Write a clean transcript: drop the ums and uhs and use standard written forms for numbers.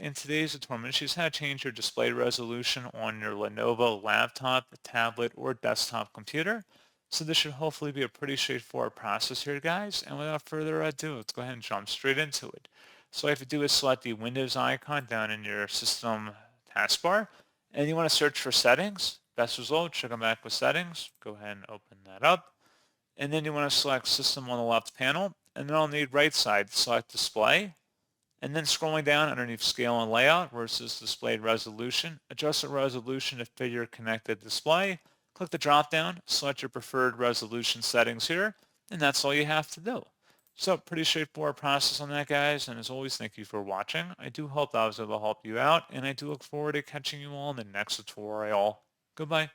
in today's tutorial, I'm going to show you how to change your display resolution on your Lenovo laptop, tablet, or desktop computer. So this should hopefully be a pretty straightforward process here, guys. And without further ado, let's go ahead and jump straight into it. So all you have to do is select the Windows icon down in your system taskbar, and you want to search for settings. Best result, should come back with settings. Go ahead and open that up. And then you want to select System on the left panel, and then on the right side, select Display. And then scrolling down underneath Scale and Layout where it says Displayed Resolution, adjust the resolution to fit your connected display. Click the drop down, select your preferred resolution settings here, and that's all you have to do. So pretty straightforward process on that, guys, and as always, thank you for watching. I do hope that I was able to help you out, and I do look forward to catching you all in the next tutorial. Goodbye.